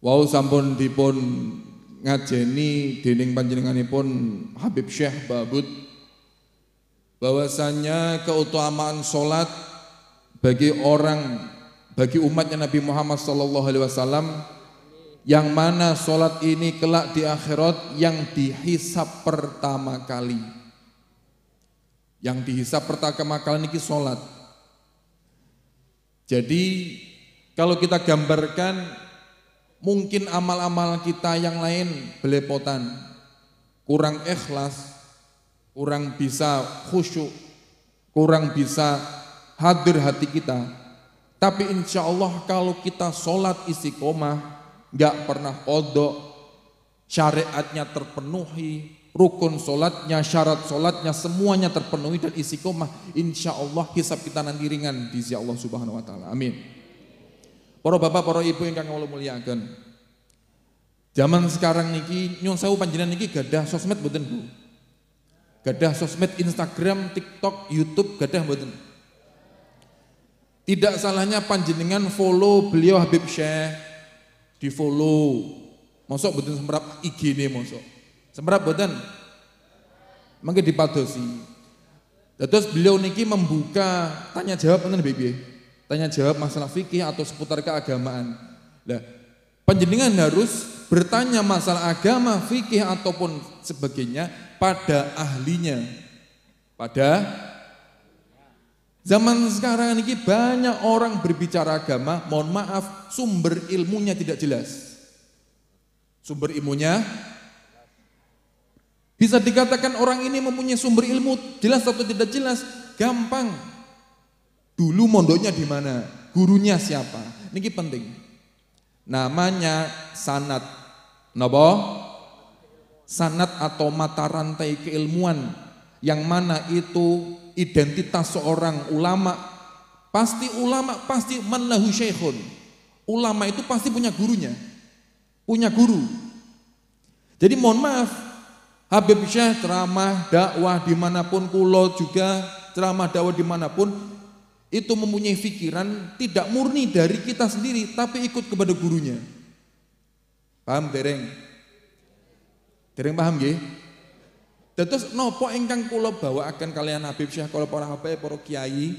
Wau sampun dipun ngajeni dening panjenenganipun Habib Syekh Babud bahwasanya keutamaan salat bagi umatnya Nabi Muhammad SAW, yang mana salat ini kelak di akhirat yang dihisab pertama kali. Yang dihisab pertama kali ini salat. Jadi kalau kita gambarkan, mungkin amal-amal kita yang lain belepotan, kurang ikhlas, kurang bisa khusyuk, kurang bisa hadir hati kita. Tapi insya Allah kalau kita sholat istiqomah, gak pernah kodok, syariatnya terpenuhi, rukun sholatnya, syarat sholatnya semuanya terpenuhi dan istiqomah, insya Allah hisab kita nanti ringan di sisi Allah Subhanahu Wa Taala. Amin. Para bapak, para ibu yang kangge muliakan. Zaman sekarang niki nyuwun sewu panjenengan niki gadah sosmed mboten Bu? Gadah sosmed Instagram, TikTok, YouTube gadah mboten? Tidak salahnya panjenengan follow beliau Habib Syekh, di follow. Mosok mboten semprap IG ne mosok. Semprap mboten? Mangke dipadosi. Terus beliau niki membuka tanya jawab ngoten piye? Tanya jawab masalah fikih atau seputar keagamaan. Nah, panjenengan harus bertanya masalah agama, fikih ataupun sebagainya pada ahlinya. Pada zaman sekarang ini banyak orang berbicara agama, mohon maaf, sumber ilmunya tidak jelas. Sumber ilmunya bisa dikatakan orang ini mempunyai sumber ilmu jelas atau tidak jelas, gampang. Dulu mondoknya di mana? Gurunya siapa? Niki penting. Namanya sanad. Napa? Sanad atau mata rantai keilmuan, yang mana itu identitas seorang ulama. Pasti man lahu syekhun. Ulama itu pasti punya gurunya. Punya guru. Jadi mohon maaf, Habib Syekh ceramah dakwah dimanapun, kulo juga ceramah dakwah dimanapun, itu mempunyai pikiran tidak murni dari kita sendiri, tapi ikut kepada gurunya. Paham dereng? Dereng paham nggih? Terus nopo ingkang kula bawaaken kalian Habib Syekh, kula para habaib, para kiai,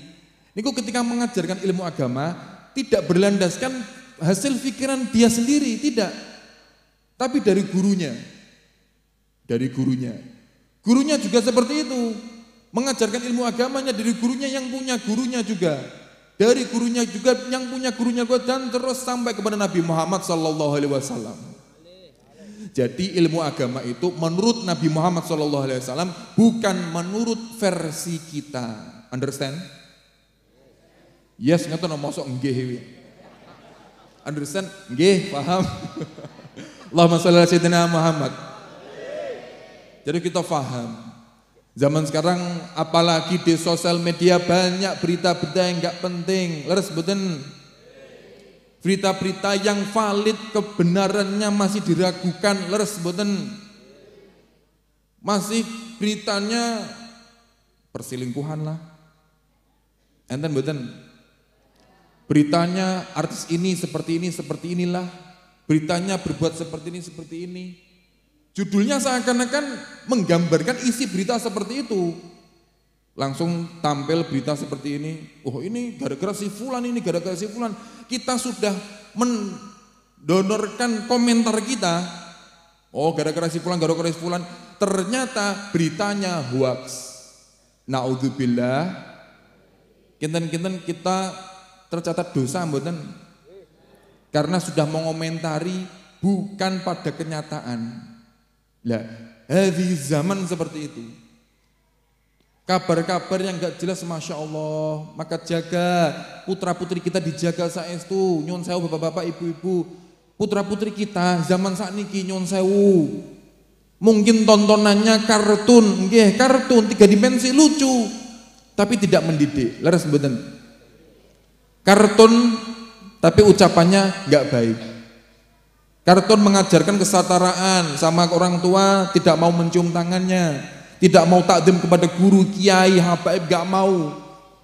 niku ketika mengajarkan ilmu agama tidak berlandaskan hasil pikiran dia sendiri, tidak. Tapi dari gurunya. Dari gurunya. Gurunya juga seperti itu. Mengajarkan ilmu agamanya dari gurunya yang punya gurunya juga, dari gurunya juga yang punya gurunya juga, dan terus sampai kepada Nabi Muhammad SAW. Jadi ilmu agama itu menurut Nabi Muhammad SAW, bukan menurut versi kita. Understand? Yes, ngoten mosok nggih. Understand? Nggih, paham. Allahumma sholli ala sayyidina Muhammad. Jadi kita paham. Zaman sekarang apalagi di sosial media banyak berita-berita yang enggak penting. Leres mboten? Berita-berita yang valid kebenarannya masih diragukan. Leres mboten? Masih beritanya perselingkuhan lah. Enten mboten? Beritanya artis ini seperti inilah. Beritanya berbuat seperti ini. Judulnya seakan-akan menggambarkan isi berita seperti itu. Langsung tampil berita seperti ini. Oh ini gara-gara si fulan, ini gara-gara si fulan. Kita sudah mendonorkan komentar kita. Oh gara-gara si fulan, gara-gara si fulan. Ternyata beritanya hoax. Naudzubillah. Kinten-kinten kita tercatat dosa mboten. Karena sudah mengomentari bukan pada kenyataan. Lah, di zaman seperti itu, kabar-kabar yang gak jelas, masya Allah, maka jaga putra putri kita, dijaga saestu. Nyun sewu bapak-bapak, ibu-ibu, putra putri kita zaman saat niki nyun sewu. Mungkin tontonannya kartun, nggih kartun 3 dimensi lucu, tapi tidak mendidik. Leres mboten? Kartun tapi ucapannya gak baik. Kartun mengajarkan kesetaraan sama orang tua, tidak mau mencium tangannya, tidak mau takdim kepada guru, kiai, habaib, gak mau.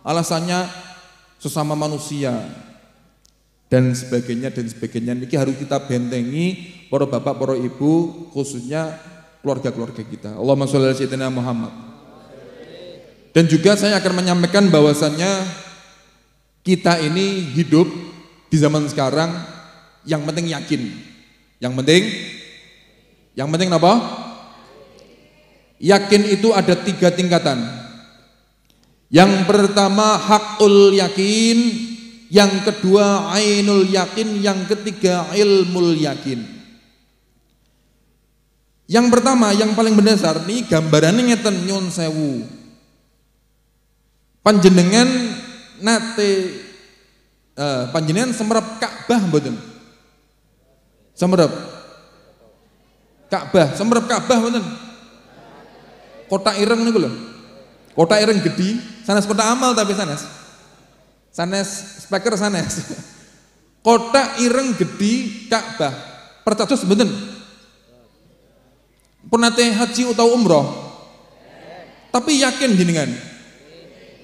Alasannya sesama manusia. dan sebagainya dan sebagainya. Niki harus kita bentengi para bapak, para ibu, khususnya keluarga-keluarga kita. Allahumma sholli ala sayyidina Muhammad. Dan juga saya akan menyampaikan bahwasannya kita ini hidup di zaman sekarang yang penting yakin. Yang penting apa? Yakin itu ada 3 tingkatan. Yang pertama hakul yakin, yang kedua ainul yakin, yang ketiga ilmul yakin. Yang pertama, yang paling mendasar nih gambarannya ngeten nyun sewu. Panjenengan nate panjenengan semerap Ka'bah mboten? Semerap Ka'bah mboten? Kota ireng niku lho. Kota ireng gede, sanes kota amal tapi sanes speaker sanes. Kota ireng gede Ka'bah. Percados mboten? Pun nate haji utawa umroh? Tapi yakin jenengan?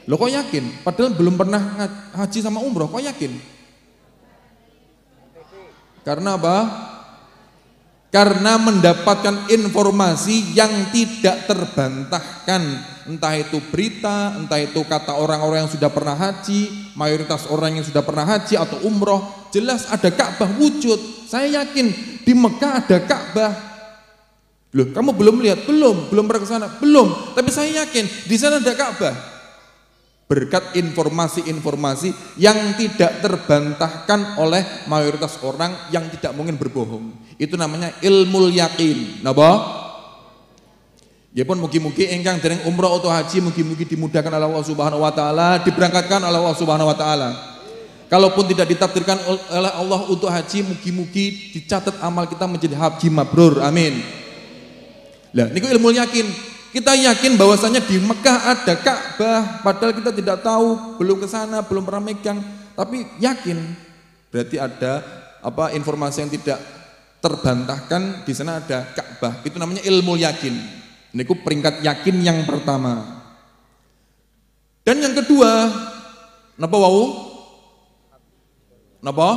Loh kok yakin? Padahal belum pernah haji sama umroh, kok yakin? Karena apa? Karena mendapatkan informasi yang tidak terbantahkan. Entah itu berita, entah itu kata orang-orang yang sudah pernah haji, mayoritas orang yang sudah pernah haji atau umroh. Jelas ada Ka'bah wujud. Saya yakin di Mekah ada Ka'bah. Loh, kamu belum lihat? Belum pernah ke sana? Belum. Tapi saya yakin di sana ada Ka'bah. Berkat informasi-informasi yang tidak terbantahkan oleh mayoritas orang yang tidak mungkin berbohong. Itu namanya ilmul yakin. Napa? Ya pun mugi-mugi engkang dereng umrah atau haji mugi-mugi dimudahkan oleh Allah Subhanahu wa taala, diberangkatkan oleh Allah Subhanahu wa taala. Kalaupun tidak ditakdirkan oleh Allah untuk haji, mugi-mugi dicatat amal kita menjadi haji mabrur. Amin. Lah niku ilmul yakin. Kita yakin bahwasanya di Mekah ada Ka'bah, padahal kita tidak tahu, belum ke sana, belum pernah megang, tapi yakin. Berarti ada informasi yang tidak terbantahkan, di sana ada Ka'bah. Itu namanya ilmu yakin. Ini peringkat yakin yang pertama. Dan yang kedua, napa wau? Napa?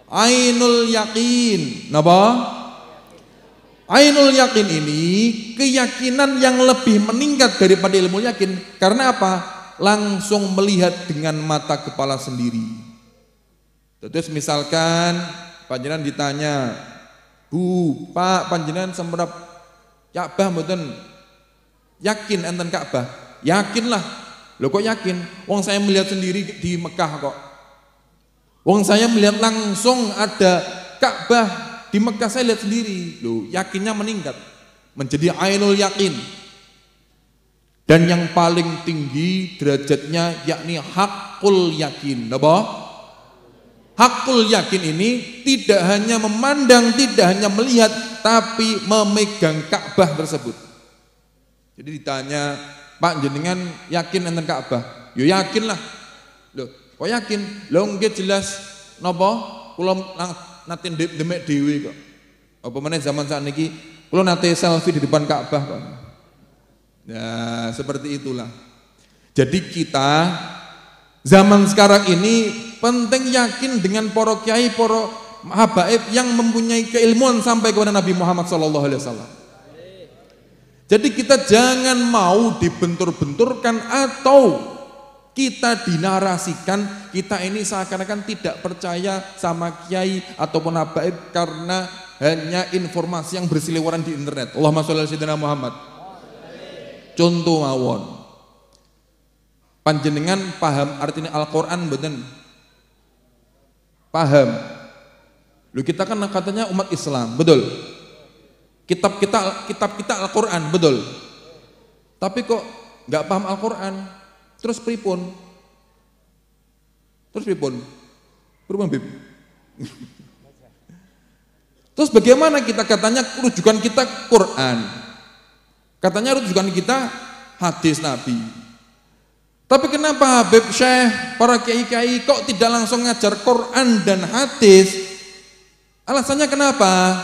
Ainul yakin. Napa? Ainul yakin ini keyakinan yang lebih meningkat daripada ilmu yakin. Karena apa? Langsung melihat dengan mata kepala sendiri. Terus misalkan panjenengan ditanya, Bu, Pak, panjenengan semprap Ka'bah mboten? Yakin enten Ka'bah? Yakinlah. Loh kok yakin? Wong saya melihat sendiri di Mekah kok. Wong saya melihat langsung ada Ka'bah. Di Mekah saya lihat sendiri, loh, yakinnya meningkat menjadi ainul yakin. Dan yang paling tinggi derajatnya yakni hakul yakin. Apa? Hakul yakin ini tidak hanya memandang, tidak hanya melihat, tapi memegang Ka'bah tersebut. Jadi ditanya, Pak jenengan yakin enten Ka'bah? Yo yakinlah. Loh, kok yakin? Loh nggih jelas napa? Kula nate demek dhewe kok. Apa meneh zaman sakniki kula nate selfie di depan Ka'bah kok. Nah, seperti itulah. Jadi kita zaman sekarang ini penting yakin dengan para kiai, para habaib yang mempunyai keilmuan sampai kepada Nabi Muhammad SAW. Jadi kita jangan mau dibentur-benturkan atau kita dinarasikan kita ini seakan-akan tidak percaya sama kiai ataupun habaib karena hanya informasi yang berseliweran di internet. Allahumma sholli ala sayyidina Muhammad. Contoh mawon. Panjenengan paham artinya Al-Qur'an mboten? Paham. Lu kita kan katanya umat Islam, betul? Kitab kita Al-Qur'an, betul? Tapi kok nggak paham Al-Qur'an? Terus pripun? Pripun Bib? Terus bagaimana kita katanya rujukan kita Quran? Katanya rujukan kita hadis Nabi. Tapi kenapa Habib Syekh, para kiai-kiai kok tidak langsung ngajar Quran dan hadis? Alasannya kenapa?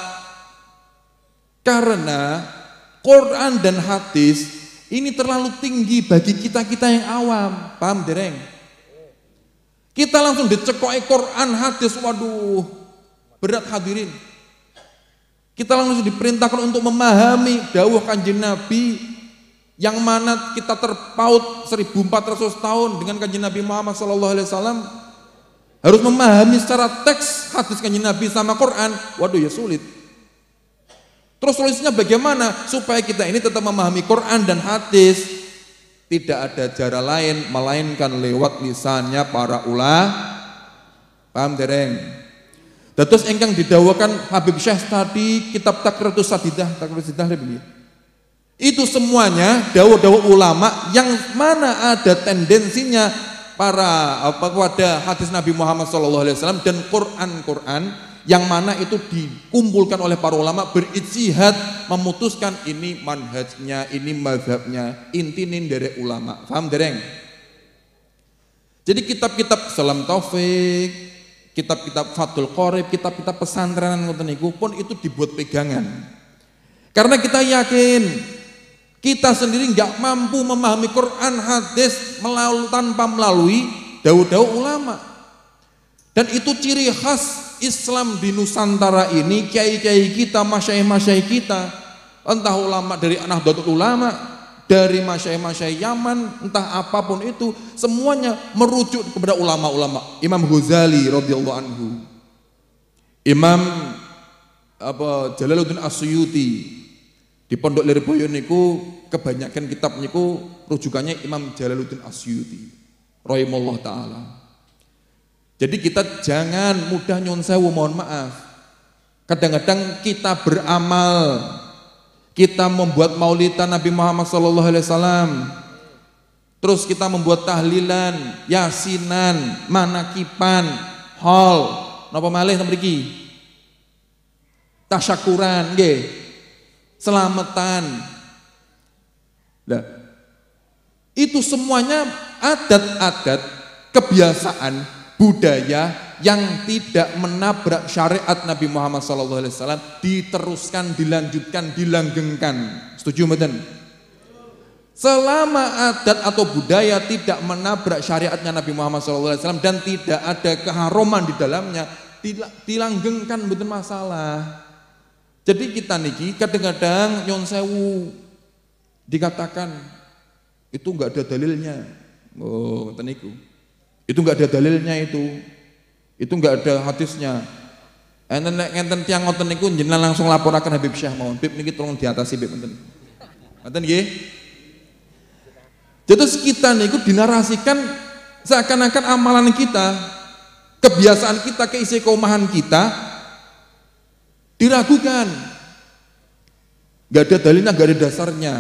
Karena Quran dan hadis ini terlalu tinggi bagi kita-kita yang awam. Paham dereng? Kita langsung dicekoki Quran, hadis, waduh, berat hadirin. Kita langsung diperintahkan untuk memahami dawuh Kanjeng Nabi yang mana kita terpaut 1400 tahun dengan Kanjeng Nabi Muhammad SAW. Harus memahami secara teks hadis Kanjeng Nabi sama Quran, waduh ya sulit. Terus solusinya bagaimana supaya kita ini tetap memahami Quran dan hadis? Tidak ada cara lain melainkan lewat lisannya para ulama. Paham dereng? Terus engkang didawuhkan Habib Syekh tadi kitab Takriratus Sadidah begini. Itu semuanya dawuh-dawuh ulama yang mana ada tendensinya pada hadis Nabi Muhammad SAW dan Quran yang mana itu dikumpulkan oleh para ulama berijtihad memutuskan ini manhajnya, ini mazhabnya, intinin dari ulama. Paham dereng? Jadi kitab-kitab Salam Taufik, kitab-kitab Fathul Qorib, kitab-kitab pesantrenan ngoten niku pun itu dibuat pegangan. Karena kita yakin kita sendiri nggak mampu memahami Quran, hadis tanpa melalui dawuh-dawuh ulama. Dan itu ciri khas Islam di Nusantara ini, kiai-kiai kita, masyayikh-masyayikh kita, entah ulama dari Nahdlatul Ulama, dari masyayikh-masyayikh Yaman, entah apapun itu, semuanya merujuk kepada ulama-ulama. Imam Ghazali radhiyallahu anhu, Imam Jalaluddin As-Suyuti di Pondok Lirboyo niku kebanyakan kitab niku rujukannya Imam Jalaluddin As-Suyuti rahimahullah taala. Jadi kita jangan mudah nyun sewu, mohon maaf. Kadang-kadang kita beramal, kita membuat maulidan Nabi Muhammad SAW, terus kita membuat tahlilan, yasinan, manakipan, hol, napa malih mriki? Tasyakuran nggih. Selamatan. Nah, itu semuanya adat-adat, kebiasaan, budaya yang tidak menabrak syariat Nabi Muhammad SAW diteruskan, dilanjutkan, dilanggengkan. Setuju mboten? Selama adat atau budaya tidak menabrak syariatnya Nabi Muhammad SAW dan tidak ada keharuman di dalamnya, dilanggengkan, mboten masalah. Jadi kita niki kadang-kadang nyon sewu dikatakan itu enggak ada dalilnya. Oh, ngoten niku. Itu enggak ada dalilnya itu enggak ada hadisnya. Enten tiyang ngoten niku jenengan langsung laporaken Habib Syekh mawon. Bib niki tolong diatasi Bib enten. Ngoten nggih. Jadi kita niku dinarasikan seakan-akan amalan kita, kebiasaan kita, keistiqomahan kita diragukan. Enggak ada dalilnya, enggak ada dasarnya.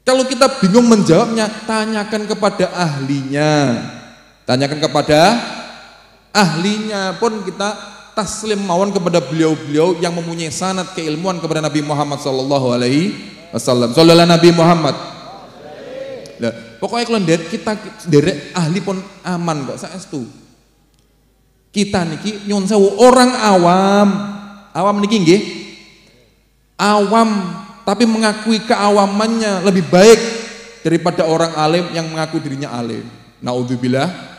Kalau kita bingung menjawabnya, tanyakan kepada ahlinya. Tanyakan kepada ahlinya, pun kita taslim mawon kepada beliau-beliau yang mempunyai sanad keilmuan kepada Nabi Muhammad sallallahu alaihi wasallam. Sallallahu Nabi Muhammad. Lah, pokoknya kalau kita derek ahli pun aman kok saestu. Kita niki nyun sewu orang awam niki nggih. Awam tapi mengakui keawamannya lebih baik daripada orang alim yang mengaku dirinya alim. Naudzubillah.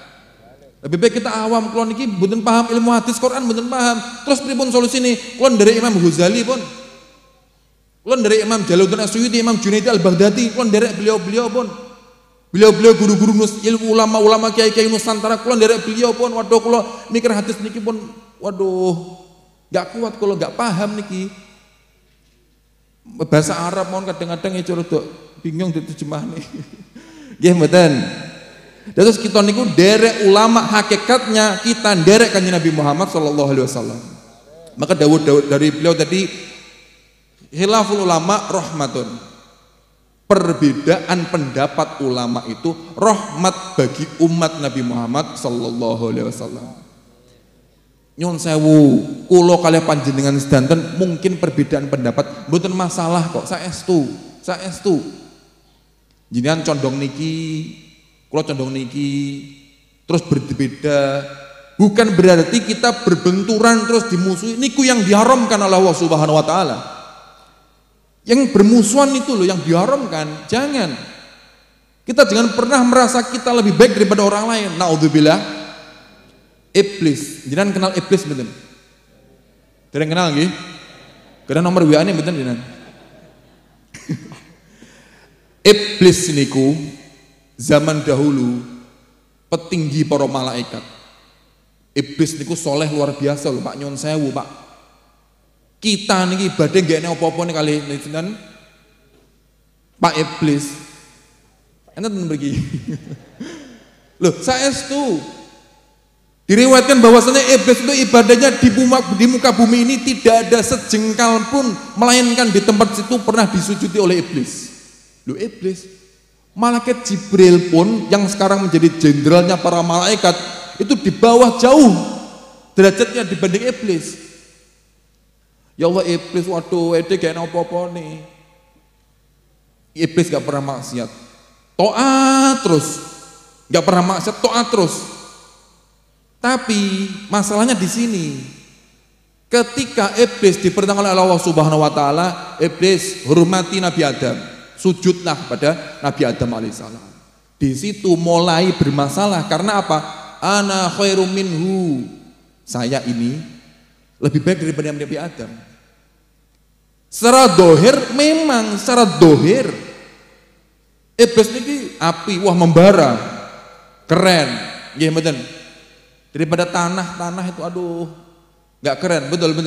Lebih baik kita awam, kalau niki mboten paham ilmu hadis Quran, mboten paham. Terus pripun solusine? Kulon dari Imam Ghazali pun. Kulon dari Imam Jalaluddin As-Suyuti, Imam Junaidi Al-Baghdadi, kulon dari beliau-beliau pun. Beliau-beliau guru-guru ilmu ulama-ulama kiai-kiai Nusantara, kulon dari beliau pun. Waduh, kalau mikir hadis niki pun, waduh, enggak kuat kalau enggak paham niki. Bahasa Arab mohon kadang-kadang ya rodok bingung diterjemahne. Nggih mboten. Terus kita niku derek ulama hakikatnya, kita derek Kanjeng Nabi Muhammad sallallahu alaihi wasallam. Maka dawuh dari beliau tadi, khilaful ulama rahmatun. Perbedaan pendapat ulama itu rahmat bagi umat Nabi Muhammad sallallahu alaihi wasallam. Nyun sewu, kulo kalih panjenengan sedanten mungkin perbedaan pendapat mboten masalah kok, saestu. Jenengan condong niki, kulo condong niki, terus berbeda. Bukan berarti kita berbenturan terus dimusuhi. Niku yang diharamkan oleh Allah Subhanahu wa taala. Yang bermusuhan itu loh yang diharamkan, jangan. Kita jangan pernah merasa kita lebih baik daripada orang lain. Naudzubillah. Iblis. Jangan kenal iblis betul. Dereng kenal nggih? Karena nomor WA-ne betul jenengan. Iblis niku zaman dahulu petinggi para malaikat. Iblis niku soleh luar biasa lho Pak, nyun sewu Pak. Kita niki badhe nggih nek apa-apa nih kali sinten Pak Iblis. Enten pergi. Loh, saestu diriwayatkan bahwasanya iblis itu ibadahnya di muka bumi ini tidak ada sejengkal pun, melainkan di tempat situ pernah disujudi oleh iblis. Loh, iblis, malaikat Jibril pun yang sekarang menjadi jenderalnya para malaikat itu di bawah jauh derajatnya dibanding iblis. Ya Allah, iblis waduh ede gak apa-apa nih. Iblis gak pernah maksiat, taat terus, gak pernah maksiat, taat terus. Tapi masalahnya di sini, ketika iblis diperintahkan oleh Allah Subhanahu Wa Taala, iblis hormati Nabi Adam, sujudlah pada Nabi Adam alaihissalam. Di situ mulai bermasalah karena apa? Ana khairum minhu, saya ini lebih baik daripada Nabi Adam. Secara dohir memang, secara dohir iblis ini api, wah membara, keren, nggih mboten. Daripada tanah itu aduh, nggak keren, betul.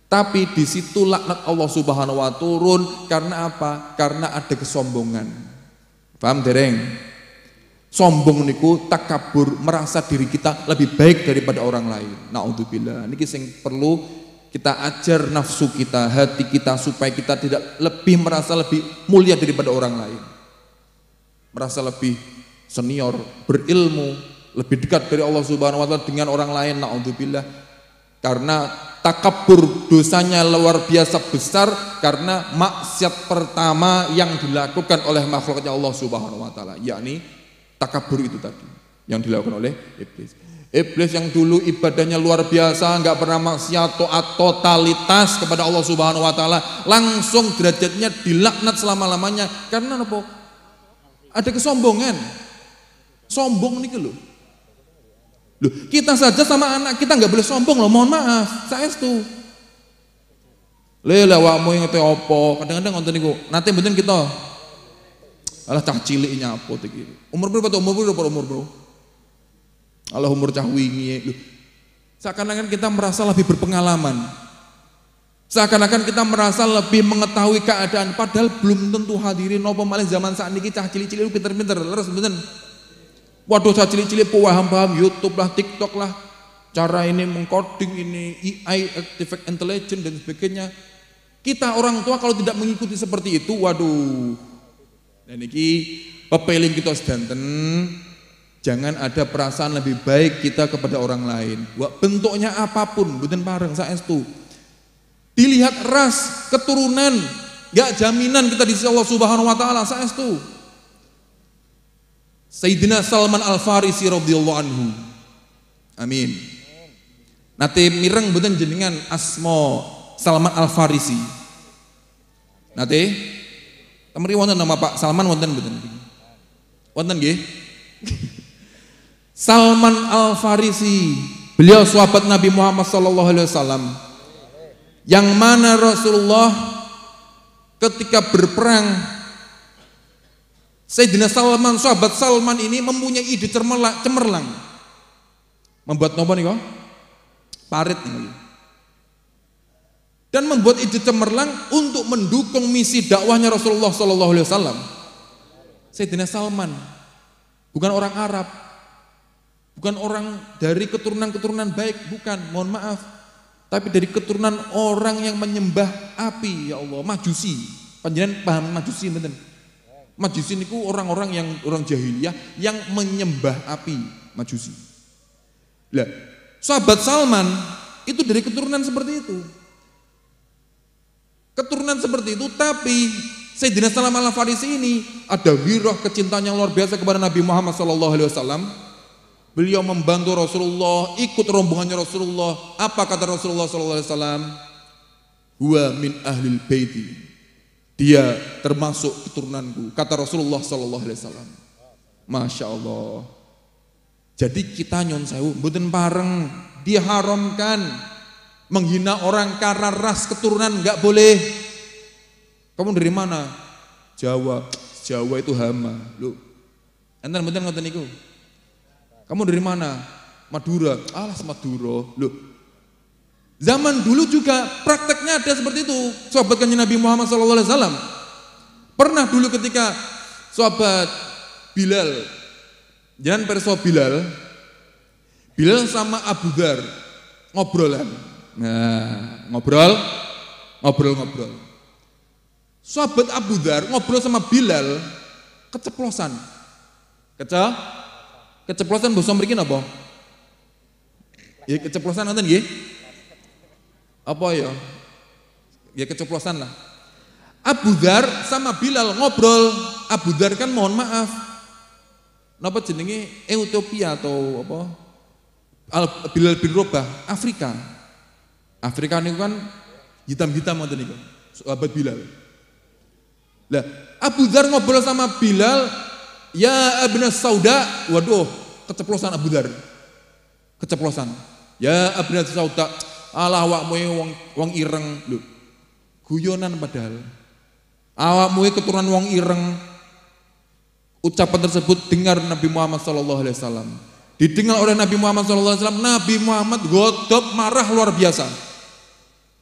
Tapi di situ laknat Allah Subhanahu Wa turun karena apa? Karena ada kesombongan. Paham dereng? Sombong niku takabur, merasa diri kita lebih baik daripada orang lain. Naudzubillah. Niki sing perlu kita ajar nafsu kita, hati kita supaya kita tidak lebih merasa lebih mulia daripada orang lain. Merasa lebih senior, berilmu, lebih dekat dari Allah Subhanahu Wa Taala dengan orang lain. Naudzubillah. Karena takabur dosanya luar biasa besar karena maksiat pertama yang dilakukan oleh makhluknya Allah Subhanahu Wa Taala, yakni takabur itu tadi yang dilakukan oleh iblis. Iblis yang dulu ibadahnya luar biasa, nggak pernah maksiat, taat totalitas kepada Allah Subhanahu Wa Taala, langsung derajatnya dilaknat selama-lamanya karena apa? Ada kesombongan. Sombong nih loh. Loh, kita saja sama anak kita nggak boleh sombong loh, mohon maaf, saestu. Lha awakmu ngete opo? Kadang-kadang ngoten niku. Nate mboten kita. Alah cah cilik nyapo iki. Umur berapa tuh? Umur bro? Allah umur cah wingi. Loh, seakan-akan kita merasa lebih berpengalaman. Seakan-akan kita merasa lebih mengetahui keadaan, padahal belum tentu hadirin napa malih zaman sakniki cah cilik-cilik pinter-pinter, leres mboten? Waduh, cah cilik-cilik paham YouTube lah, TikTok lah, cara ini mengcoding ini, AI, artificial intelligence dan sebagainya. Kita orang tua kalau tidak mengikuti seperti itu, waduh. Dan ini pepeling kita sedanten, jangan ada perasaan lebih baik kita kepada orang lain. Bentuknya apapun, mboten pareng saestu. Dilihat ras, keturunan, gak jaminan kita di sisi Allah Subhanahu Wa Taala saestu. Sayyidina Salman Al-Farisi radhiyallahu anhu. Amin. Nate mireng mboten jenengan asma Salman Al-Farisi. Nate temri wonten nama Pak Salman wonten mboten? Wonten nggih? Salman Al-Farisi, beliau sahabat Nabi Muhammad sallallahu alaihi wasallam. Yang mana Rasulullah ketika berperang, Sayyidina Salman, sahabat Salman ini mempunyai ide cemerlang. Membuat napa nika? Parit nih. Dan membuat ide cemerlang untuk mendukung misi dakwahnya Rasulullah sallallahu alaihi wasallam. Sayyidina Salman bukan orang Arab, bukan orang dari keturunan baik, bukan, mohon maaf. Tapi dari keturunan orang yang menyembah api, ya Allah, Majusi. Panjenengan paham Majusi mboten? Majusi niku orang-orang yang orang jahiliyah yang menyembah api, Majusi. Lah, sahabat Salman itu dari keturunan seperti itu. Keturunan seperti itu, tapi Sayyidina Salman Al-Farisi ini ada wirah kecintaan yang luar biasa kepada Nabi Muhammad SAW. Beliau membantu Rasulullah, ikut rombongannya Rasulullah. Apa kata Rasulullah SAW? Huwa min ahlil baiti. Dia termasuk keturunanku, kata Rasulullah sallallahu alaihi wasallam. Masya Allah. Jadi kita nyon sewu mboten pareng, diharamkan menghina orang karena ras keturunan, nggak boleh. Kamu dari mana? Jawa. Jawa itu hama. Loh, enten mboten ngoten niku. Kamu dari mana? Madura. Alas Madura. Loh, zaman dulu juga prakteknya ada seperti itu. Sahabat kanjeng Nabi Muhammad SAW. Pernah dulu ketika sahabat Bilal, jangan perso Bilal sama Abu Dzar ngobrolan. Nah, ngobrol. Sahabat Abu Dzar ngobrol sama Bilal, keceplosan. Keceplosan basa mriki napa? Ya keceplosan nonton nggih. Apa ya? Ya keceplosan lah. Abu Dzar sama Bilal ngobrol. Abu Dzar kan mohon maaf. Napa jenenge Ethiopia atau apa? Bilal bin Rabah, Afrika. Afrika niku kan hitam-hitam ngoten niku. Sahabat Bilal. Lah, Abu Dzar ngobrol sama Bilal, ya Ibnu Sauda, waduh, keceplosan Abu Dzar. Keceplosan. Ya Ibnu Sauda, alah awakmu wong ireng lho. Guyonan padahal. Awakmu keturunan wong ireng. Ucapan tersebut dengar Nabi Muhammad SAW. Didengar oleh Nabi Muhammad SAW. Nabi Muhammad godop marah luar biasa.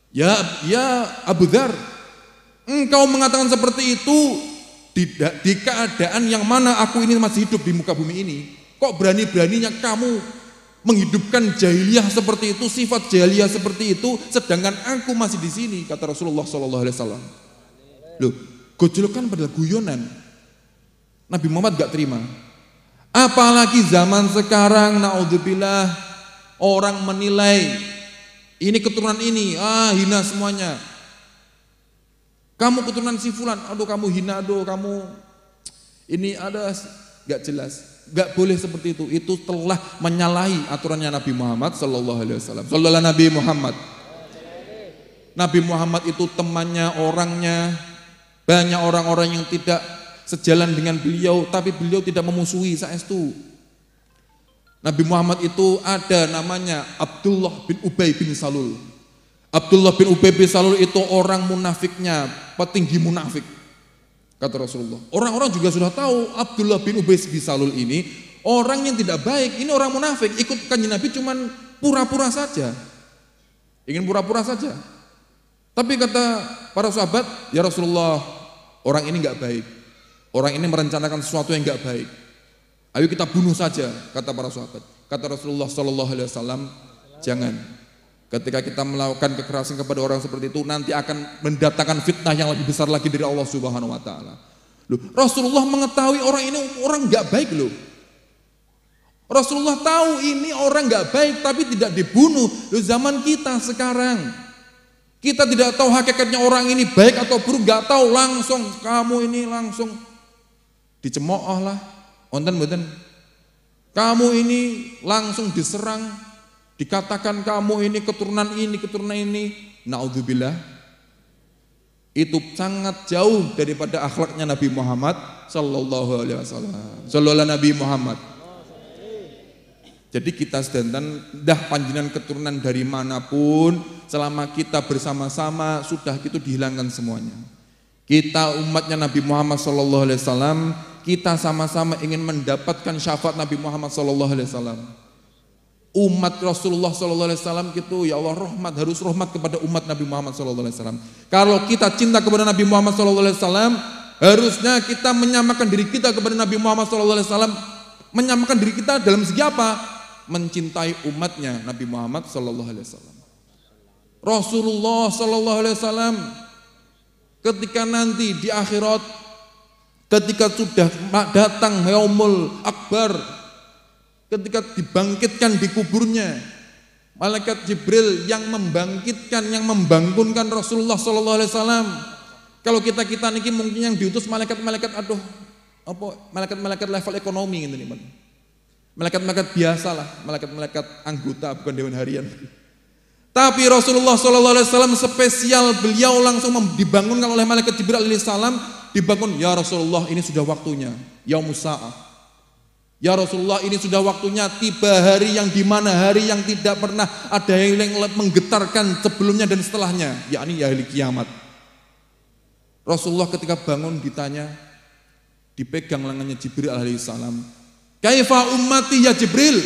Ya Abu Dzar, engkau mengatakan seperti itu di keadaan yang mana aku ini masih hidup di muka bumi ini. Kok berani-beraninya kamu menghidupkan jahiliyah seperti itu, sifat jahiliyah seperti itu, sedangkan aku masih di sini, kata Rasulullah SAW. Loh, gojolokan padahal guyonan. Nabi Muhammad gak terima. Apalagi zaman sekarang, naudzubillah, orang menilai ini keturunan ini, hina semuanya. Kamu keturunan si fulan, aduh kamu hina, aduh kamu ini ada gak jelas. Gak boleh seperti itu. Itu telah menyalahi aturannya Nabi Muhammad sallallahu alaihi wasallam. Sallallahu Nabi Muhammad. Nabi Muhammad itu temannya, orangnya, banyak orang-orang yang tidak sejalan dengan beliau, tapi beliau tidak memusuhi saestu. Nabi Muhammad itu ada namanya Abdullah bin Ubay bin Salul. Abdullah bin Ubay bin Salul itu orang munafiknya, petinggi munafik, kata Rasulullah. Orang-orang juga sudah tahu Abdullah bin Ubay bin Salul ini orang yang tidak baik, ini orang munafik, ikut kanjeng Nabi cuman pura-pura saja. Ingin pura-pura saja. Tapi kata para sahabat, ya Rasulullah, orang ini enggak baik. Orang ini merencanakan sesuatu yang enggak baik. Ayo kita bunuh saja, kata para sahabat. Kata Rasulullah sallallahu alaihi wasallam, jangan. Ketika kita melakukan kekerasan kepada orang seperti itu, nanti akan mendatangkan fitnah yang lebih besar lagi dari Allah Subhanahu wa taala. Loh, Rasulullah mengetahui orang ini orang enggak baik loh. Rasulullah tahu ini orang enggak baik tapi tidak dibunuh. Loh, zaman kita sekarang kita tidak tahu hakikatnya orang ini baik atau buruk, enggak tahu, langsung kamu ini langsung dicemooh lah. Wonten mboten? Kamu ini langsung diserang, dikatakan kamu ini keturunan ini, naudzubillah. Itu sangat jauh daripada akhlaknya Nabi Muhammad sallallahu alaihi wasallam. Sallallahu Nabi Muhammad. Jadi kita sedanten dah panjenengan keturunan dari manapun, selama kita bersama-sama sudah itu dihilangkan semuanya. Kita umatnya Nabi Muhammad sallallahu alaihi wasallam, kita sama-sama ingin mendapatkan syafaat Nabi Muhammad sallallahu alaihi wasallam. Umat Rasulullah sallallahu alaihi wasallam gitu, ya Allah rahmat, harus rahmat kepada umat Nabi Muhammad sallallahu alaihi wasallam. Kalau kita cinta kepada Nabi Muhammad sallallahu alaihi wasallam, harusnya kita menyamakan diri kita kepada Nabi Muhammad sallallahu alaihi wasallam. Menyamakan diri kita dalam segi apa? Mencintai umatnya Nabi Muhammad sallallahu alaihi wasallam. Rasulullah sallallahu alaihi wasallam ketika nanti di akhirat, ketika sudah datang yaumul akbar, ketika dibangkitkan di kuburnya, malaikat Jibril yang membangkitkan, yang membangunkan Rasulullah sallallahu alaihi wasallam. Kalau kita niki mungkin yang diutus malaikat-malaikat, aduh, apa malaikat-malaikat level ekonomi gitu nih, malaikat-malaikat biasa lah, malaikat-malaikat anggota bukan dewan harian. Tapi Rasulullah SAW spesial, beliau langsung dibangunkan oleh malaikat Jibril alaihissalam, dibangun, ya Rasulullah ini sudah waktunya, yaumus sa'ah. Ya Rasulullah ini sudah waktunya, tiba hari yang dimana hari yang tidak pernah ada yang menggetarkan sebelumnya dan setelahnya, yakni hari kiamat. Rasulullah ketika bangun ditanya, dipegang lengannya Jibril alaihissalam, kaifa ummati ya Jibril,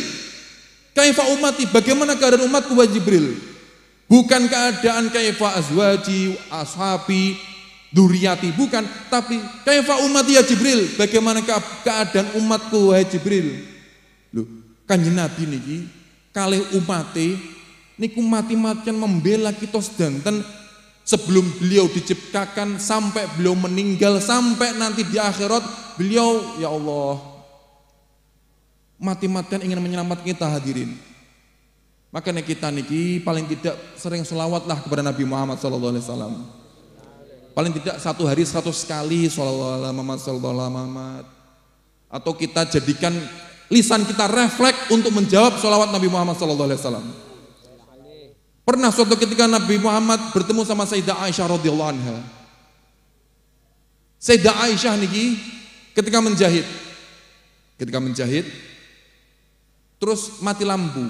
kaifa ummati, bagaimana keadaan umatku wahai Jibril? Bukan keadaan kaifa azwaji, ashabi, dzurriyyati, bukan, tapi kaifa ummati ya Jibril, bagaimana keadaan umatku wahai Jibril? Loh, Kanjeng Nabi niki kalih umate niku mati-matian membela kita sedanten sebelum beliau diciptakan sampai beliau meninggal, sampai nanti di akhirat beliau, ya Allah, mati-matian ingin menyelamatkan kita hadirin. Makanya kita niki paling tidak sering sholawatlah kepada Nabi Muhammad SAW. Paling tidak satu hari 100 kali sholawat Muhammad. Atau kita jadikan lisan kita refleks untuk menjawab sholawat Nabi Muhammad SAW. Pernah suatu ketika Nabi Muhammad bertemu sama Sayyidah Aisyah radhiyallahu anha. Sayyidah Aisyah niki ketika menjahit terus mati lampu.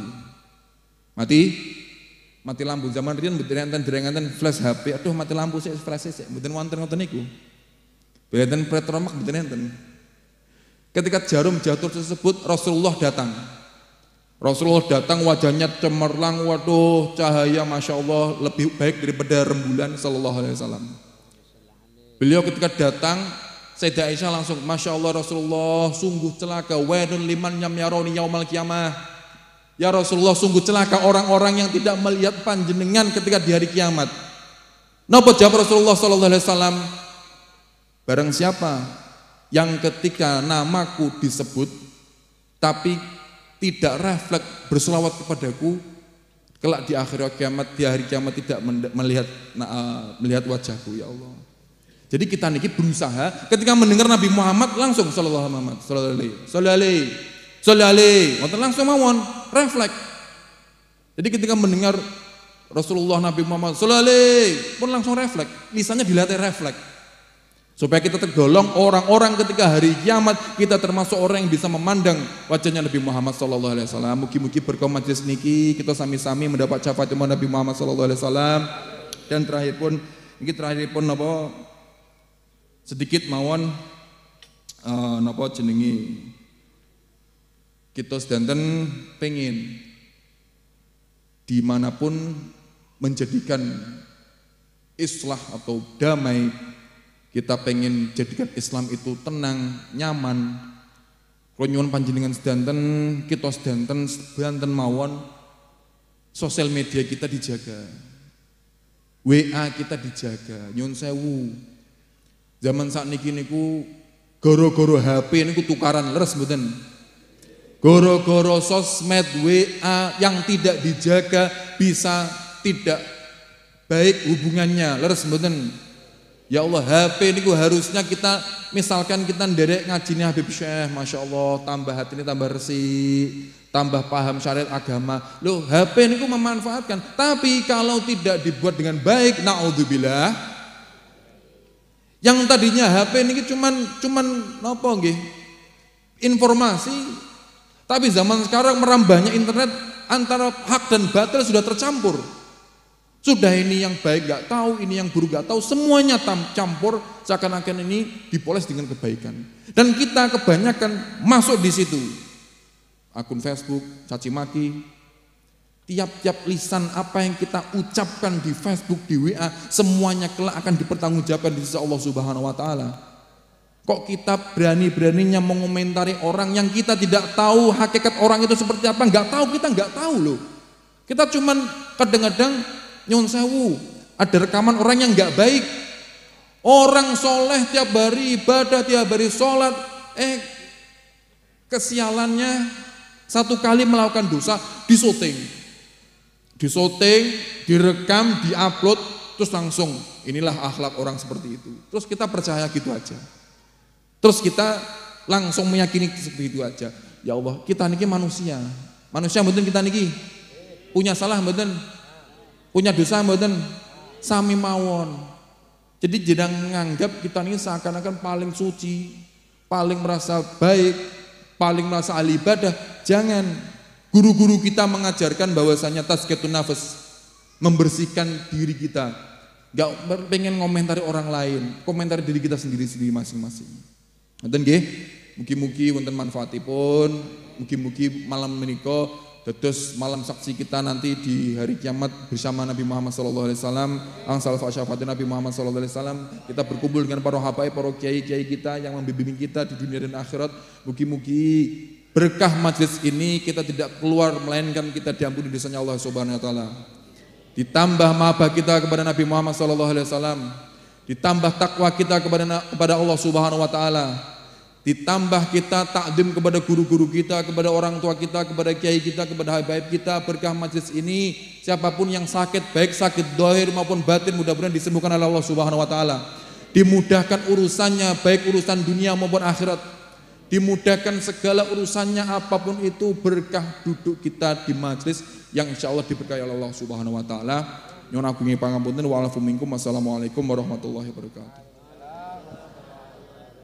Mati lampu zaman riyen mboten enten flash HP. Aduh mati lampu sik flash sik mboten wonten ngoten niku. Mboten petromak mboten enten. Ketika jarum jatuh tersebut Rasulullah datang. Wajahnya cemerlang, waduh cahaya Masya Allah lebih baik daripada rembulan sallallahu alaihi wasallam. Beliau ketika datang Sayyidah Aisyah langsung, Masya Allah Rasulullah sungguh celaka, wailun liman yamyaroni yaumal qiyamah. Ya Rasulullah sungguh celaka orang-orang yang tidak melihat panjenengan ketika di hari kiamat. Napa jawab Rasulullah sallallahu alaihi wasallam? Barang siapa yang ketika namaku disebut tapi tidak refleks berselawat kepadaku, kelak di akhir kiamat, di hari kiamat tidak melihat wajahku, ya Allah. Jadi kita niki berusaha ketika mendengar Nabi Muhammad langsung sallallahu alaihi langsung mawon refleks. Jadi ketika mendengar Rasulullah Nabi Muhammad sallallahu alaihi pun langsung refleks, lisannya dilatih refleks. Supaya kita tergolong orang-orang ketika hari kiamat, kita termasuk orang yang bisa memandang wajahnya Nabi Muhammad sallallahu alaihi wasallam. Mugi-mugi berkah majelis niki kita sami-sami mendapat syafaat Nabi Muhammad sallallahu alaihi wasallam. Dan terakhir pun napa sedikit mawon napa jenengi kita sedanten pengen dimanapun menjadikan islah atau damai, kita pengen jadikan Islam itu tenang, nyaman. Kula nyuwun panjenengan sedanten, kita sedanten sedanten mawon sosial media kita dijaga. WA kita dijaga, nyuwun sewu. Zaman sakniki niku goro-goro HP niku tukaran leres mboten. Goro-goro sosmed WA yang tidak dijaga bisa tidak baik hubungannya, leres mboten. Ya Allah, HP niku harusnya kita misalkan kita nderek ngajine Habib Syekh, Masya Allah, tambah hati ini tambah resik, tambah paham syariat agama. Loh, HP niku memanfaatkan, tapi kalau tidak dibuat dengan baik, naudzubillah, yang tadinya HP niki cuman napa nggih? Informasi. Tapi zaman sekarang merambahnya internet, antara hak dan batil sudah tercampur. Sudah ini yang baik gak tahu, ini yang buruk gak tahu, semuanya campur, seakan-akan ini dipoles dengan kebaikan. Dan kita kebanyakan masuk di situ. Akun Facebook, caci maki, tiap-tiap lisan apa yang kita ucapkan di Facebook, di WA, semuanya kelak akan dipertanggungjawabkan di sisi Allah Subhanahu wa taala. Kok kita berani-beraninya mengomentari orang yang kita tidak tahu hakikat orang itu seperti apa? Kita nggak tahu loh. Kita cuman kadang-kadang nyun sewu, ada rekaman orang yang nggak baik, orang soleh tiap hari ibadah, tiap hari sholat, kesialannya satu kali melakukan dosa disyuting, direkam, diupload, terus langsung inilah akhlak orang seperti itu. Terus kita percaya gitu aja. Terus kita langsung meyakini seperti itu aja. Ya Allah, kita niki manusia. Manusia mboten kita niki punya salah mboten? Punya dosa mboten? Sami mawon. Jadi jangan nganggap kita ini seakan-akan paling suci, paling merasa baik, paling merasa ahli ibadah. Jangan. Guru-guru kita mengajarkan bahwasanya tazkiyatun nafas, membersihkan diri kita. Gak pengen ngomentari orang lain, komentari diri kita sendiri-sendiri masing-masing. Ngoten nggih, mugi-mugi wonten manfaatipun, mugi-mugi malam menika dados malam saksi kita nanti di hari kiamat bersama Nabi Muhammad sallallahu alaihi wasallam, angsal syafaat Nabi Muhammad sallallahu alaihi wasallam. Kita berkumpul dengan para habaib, para kiai-kiai kita yang membimbing kita di dunia dan akhirat. Mugi-mugi berkah majelis ini kita tidak keluar melainkan kita diampuni dosanya Allah Subhanahu wa taala. Ditambah mahabbah kita kepada Nabi Muhammad sallallahu alaihi wasallam, ditambah takwa kita kepada Allah Subhanahu wa taala, ditambah kita takdim kepada guru-guru kita, kepada orang tua kita, kepada kiai kita, kepada habaib kita. Berkah majelis ini siapapun yang sakit, baik sakit zahir maupun batin, mudah-mudahan disembuhkan oleh Allah Subhanahu wa taala. Dimudahkan urusannya, baik urusan dunia maupun akhirat. Dimudahkan segala urusannya apapun itu, berkah duduk kita di majelis yang insya Allah diberkahi oleh Allah Subhanahu wa taala. Nyuwun agung pangapunten wa alafu minkum. Wassalamualaikum warahmatullahi wabarakatuh.